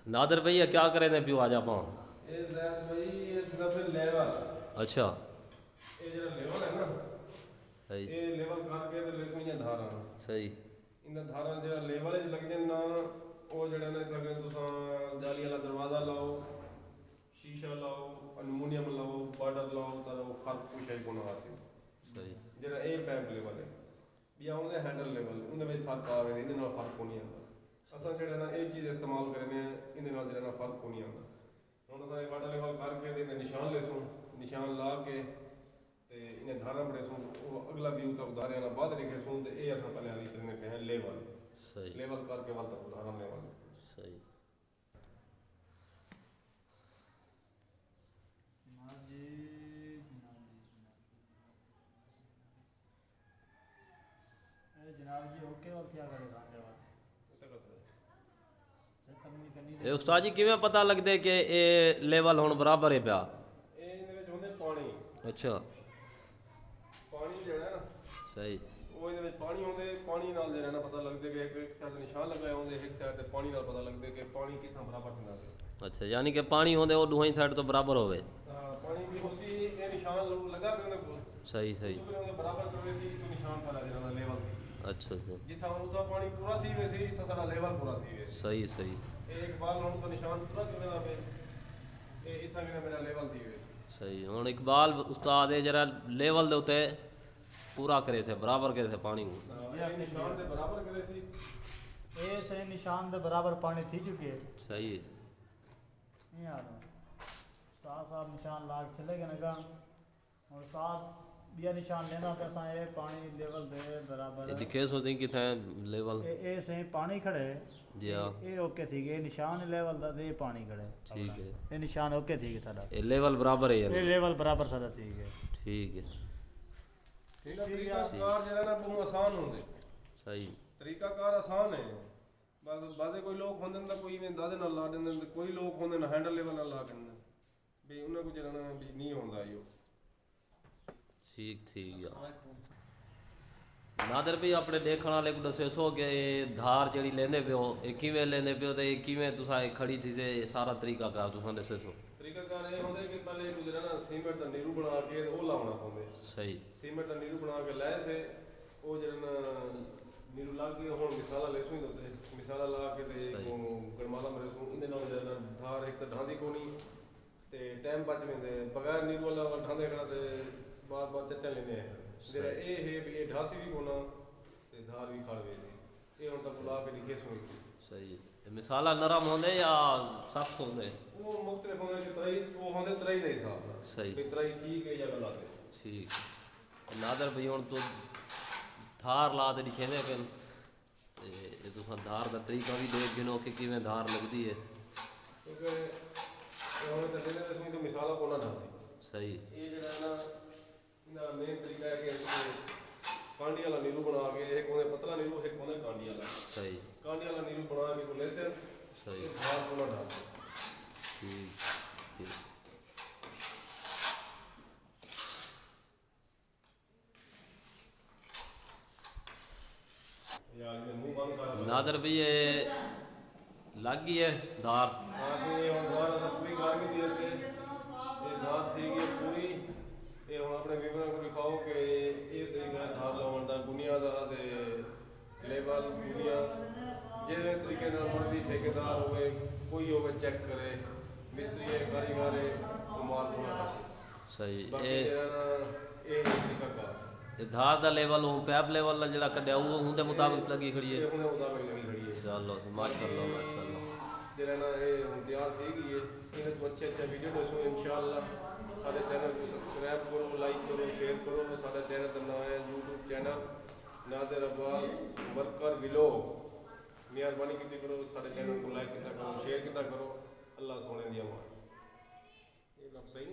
नादर भैया क्या करें थे प्यो आज आप? ये ज़ैद भाई ये सिर्फ लेवल। अच्छा ये जो लेवल है ना, सही ये लेवल करके तो लेसों ये धारा। सही इन धारा जो लेवल च लग जाए ना, वो जड़े ने तक तुसा जाली वाला दरवाजा लाओ, शीशा लाओ, अलमुनियम लाओ, बॉर्डर लाओ, तारा वो फर्क कुछ है कोना हासिल। सही जरा ए पैप लेवल है, या उनके हैंडल लेवल, उनके में फर्क आ गया, इधर ना फर्क को नहीं आता। असल जड़े ना एक चीज़ इस्तेमाल करने हैं, इधर ना जरा ना फर्क को नहीं आता। हम तो ये वाटर लेवल करके इधर निशान ले सूं, निशान ला के ते इन्हें धारा बड़े सूं, वो अगला व्यू तक उतारे ना बाद लिखे सूं ते ये असल पहले वाली तरह के हैं लेवल। सही लेवल करके वाल तक उतारा लेवल। सही जनाब जी ओके और क्या करेगा ये उस्ताद जी किवें पता लगदे कि ये लेवल हुण बराबर है पिया? ਇਹਦੇ ਵਿੱਚ ਹੁੰਦੇ ਪਾਣੀ अच्छा ਪਾਣੀ ਜਿਹੜਾ ਨਾ सही ਉਹ ਇਹਦੇ ਵਿੱਚ ਪਾਣੀ ਹੁੰਦੇ ਪਾਣੀ ਨਾਲ ਜਿਹੜਾ ਨਾ ਪਤਾ ਲੱਗਦੇ ਕਿ ਇੱਕ ਸਾਈਡ ਨਿਸ਼ਾਨ ਲਗਾਏ ਹੁੰਦੇ ਇੱਕ ਸਾਈਡ ਤੇ ਪਾਣੀ ਨਾਲ ਪਤਾ ਲੱਗਦੇ ਕਿ ਪਾਣੀ ਕਿੱਥਾਂ ਬਰਾਬਰ ਹੁੰਦਾ ਹੈ अच्छा यानी कि पानी होंदे वो दोही साइड तो बराबर होवे। ਪਾਣੀ ਵੀ ਹੋਸੀ ਇਹ ਨਿਸ਼ਾਨ ਲੱਗਾ ਵੀ ਉਹਦੇ ਕੋਲ सही सही ਉਹਦੇ ਬਰਾਬਰ ਕਰਵੇ ਸੀ ਤੋਂ ਨਿਸ਼ਾਨ ਸਾਰਾ ਜਿਹੜਾ ਲੈਵਲ ਸੀ अच्छा अच्छा ਜਿੱਥਾਂ ਉਹਦਾ ਪਾਣੀ ਪੂਰਾ ਥੀ ਵੇ ਸੀ ਇੱਥਾ ਸਾਡਾ ਲੈਵਲ ਪੂਰਾ ਥੀ ਵੇ सही सही ਇਹ ਇੱਕ ਬਾਰ ਹੁਣ ਤੋਂ ਨਿਸ਼ਾਨ ਪੂਰਾ ਕਿਵੇਂ ਦਾ ਵੇ ਇਹ ਇੱਥਾਂ ਕਿਵੇਂ ਮੇਰਾ ਲੈਵਲ ਥੀ ਵੇ सही हुण इकबाल उस्ताद है जरा लेवल दे उते पूरा करे से बराबर करे से पानी को ਇਹ ਨਿਸ਼ਾਨ ਦੇ ਬਰਾबर ਕਰੇ ਸੀ ये सही निशान दे बराबर पानी थी चुकी है सही है नहीं आ रहा उस्ताद साहब निशान ला के चले गए ना और उस्ताद बिया निशान लेना तो असा ये पानी लेवल दे बराबर ये दिखे सो दी किथे लेवल ये सही पानी खड़े जी हाँ ये ओके थी ये निशान लेवल दा दे पानी खड़े ठीक है ये निशान ओके थी साਡਾ ये लेवल बराबर है ये यार लेवल बराबर साਡਾ ठीक है ठीक है ਇਹਦਾ ਤਰੀਕਾਕਾਰ ਜਿਹੜਾ ਨਾ ਬਹੁਤ ਆਸਾਨ ਹੁੰਦੇ सही ਤਰੀਕਾਕਾਰ ਆਸਾਨ ਹੈ ਬਸ ਬਾਜ਼ੇ ਕੋਈ ਲੋਕ ਹੁੰਦੇ ਨੇ ਤਾਂ ਕੋਈ ਵੀ ਅੰਦਾਜ਼ੇ ਨਾਲ ਲਾ ਦਿੰਦੇ ਨੇ ਕੋਈ ਲੋਕ ਹੁੰਦੇ ਨੇ ਹੈਂਡਲ ਲੈਵਲ ਨਾਲ ਲਾ ਦਿੰਦੇ ਨੇ ਵੀ ਉਹਨਾਂ ਕੋ ਜਿਹੜਾ ਨਾ ਵੀ ਨਹੀਂ ਹੁੰਦਾ ਇਹੋ ठीक ठीक यार नादर भी अपने देखने वाले को दसे सो कि धार जड़ी लेंदे पियो ये किवें लेंदे पियो ते किवें तुसा खड़ी थी ते सारा तरीका कार तुसा दसे सो ਤਰੀਕਾਕਾਰ ਇਹ ਹੁੰਦਾ ਕਿ ਪਹਿਲੇ ਜਿਹੜਾ ਨਾ ਸੀਮੈਂਟ ਦਾ ਨੀਰੂ ਬਣਾ ਕੇ ਉਹ ਲਾਉਣਾ ਪੈਂਦਾ सही ਸੀਮੈਂਟ ਦਾ ਨੀਰੂ ਬਣਾ ਕੇ ਲੈ ਸੇ ਉਹ ਜਿਹੜਾ ਨਾ ਨੀਰੂ ਲਾ ਕੇ ਹੁਣ ਮਿਸਾਲਾ ਲੈ ਸੂਈ ਦੋਤੇ ਮਿਸਾਲਾ ਲਾ ਕੇ ਤੇ ਗੜਮਾਲਾ ਮਰੇ ਸੂ ਇਹਦੇ ਨਾਲ ਜਿਹੜਾ ਧਾਰ ਇੱਕ ਤਾਂ ਢਾਂਦੀ ਕੋਣੀ ਤੇ ਟਾਈਮ ਬਚ ਲੈਂਦੇ ਬਗੈਰ ਨੀਰੂ ਵਾਲਾ ਢਾਂਦੇ ਖੜਾ ਤੇ ਬਾਰ ਬਾਰ ਚੱਟੇ ਲੈਂਦੇ ਆ ਜਿਹੜਾ ਇਹ ਹੈ ਵੀ ਇਹ ਢਾਸੀ ਵੀ ਕੋਣਾ ਤੇ ਧਾਰ ਵੀ ਖੜਵੇ ਸੀ ਇਹ ਹੁਣ ਤੱਕ ਲਾ ਕੇ ਲਿਖੇ ਸੁਣੀ सही है मिसाला नरम होंदे या सख्त होंदे? ਉਹ ਮੁxtਲਿਫ ਹੁੰਦੇ ਕਿ ਤਰਾਈ ਉਹ ਹੁੰਦੇ ਤਰਾਈ ਦੇ ਹਿਸਾਬ ਨਾਲ सही ਵੀ ਤਰਾਈ ਠੀਕ ਹੈ ਜਾਂ ਗਲਤ ਹੈ ठीक नादर भाई हुण तो धार ला ते लिखे दे पे ये तुसा धार दा तरीका भी देख गिनो कि किवें धार लगदी है ਕਿਉਂਕਿ ਇਹ ਹੁਣ ਤਾਂ ਜਿਹੜੇ ਤੁਸੀਂ ਤਾਂ ਮਿਸਾਲਾ ਕੋਣਾ ਢਾਸੀ सही ਇਹ ਜਿਹੜਾ ਨਾ ਇਹਦਾ ਮੇਨ ਤਰੀਕਾ ਹੈ ਕਿ ਕਾਂਡੀ ਵਾਲਾ ਨੀਰੂ ਬਣਾ ਕੇ ਇੱਕ ਉਹਨੇ ਪਤਲਾ ਨੀਰੂ ਇੱਕ ਉਹਨੇ ਕਾਂਡੀ ਵਾਲਾ सही ਕਾਂਡੀ ਵਾਲਾ ਨੀਰੂ ਬਣਾ ਕੇ ਕੋਲੇ ਸੇ सही ਬਾਹਰ ਕੋਣਾ ਢਾਲ ठीक ठीक ਯਾਰ ਇਹ ਮੂੰਹ ਬੰਦ ਕਰ नादर भी ये लग गई है धार ਅਸੀਂ ਹੁਣ ਦੁਬਾਰਾ ਤਾਂ ਪੂਰੀ ਕਰ ਵੀ ਦੀ ਅਸੀਂ ਇਹ ਧਾਰ ਠੀਕ ਹੈ ਪੂਰੀ ਇਹ ਹੁਣ ਆਪਣੇ ਵੀਵਰਾਂ ਨੂੰ ਦਿਖਾਓ ਕਿ ਇਹ ਤਰੀਕਾ ਹੈ ਧਾਰ ਲਾਉਣ ਦਾ ਗੁਨੀਆ ਦਾ ਤੇ ਲੇਵਲ ਗੁਨੀਆ ਜਿਹੜੇ ਤਰੀਕੇ ਨਾਲ ਮਰਦੀ ਠੇਕੇਦਾਰ ਹੋਵੇ ਕੋਈ ਹੋਵੇ ਚੈੱਕ ਕਰੇ ਮਿਸਤਰੀ ਹੈ ਕਾਰੀਗਰ ਹੈ ਮਾਲ ਕੋਣਾ सही ਬਾਕੀ ये ਜਿਹੜਾ ਨਾ ਇਹ ਤਰੀਕਾ ਕਰ ये धार दा लेवल हूँ पैप लेवल ला जड़ा कड्या वो उनके मुताबिक लगी खड़ी है ਇਹ ਹੁਣੇ ਮੁਤਾਬਕ ਲੱਗੀ ਖੜੀ ਹੈ चलो माशाल्लाह माशाल्लाह ਜਿਹੜਾ ਨਾ ਇਹ ਹੁਣ ਤਿਆਰ ਸੀ ਗਈ ਹੈ ਇਹਦੇ ਤੋਂ ਅੱਛੇ ਅੱਛੇ ਵੀਡੀਓ ਦੇਖੋ ਇਨਸ਼ਾਅੱਲਾ ਸਾਡੇ ਚੈਨਲ ਨੂੰ ਸਬਸਕ੍ਰਾਈਬ ਕਰੋ ਲਾਈਕ ਕਰੋ ਸ਼ੇਅਰ ਕਰੋ ਸਾਡਾ ਚੈਨਲ ਦਾ ਨਾਮ ਹੈ YouTube ਚੈਨਲ ਨਾਜ਼ਰ ਅब्बास ਵਰਕਰ ਵਲੌਗ ਮਿਹਰਬਾਨੀ ਕੀਤੀ ਕਰੋ ਸਾਡੇ ਚੈਨਲ ਨੂੰ ਲਾਈਕ ਕੀਤਾ ਕਰੋ ਸ਼ੇਅਰ ਕੀਤਾ ਕਰੋ ਅੱਲਾਹ ਸੋਹਣੇ ਦੀ ਅਮਾਨ ਇਹ ਲੱਗ ਸਹੀ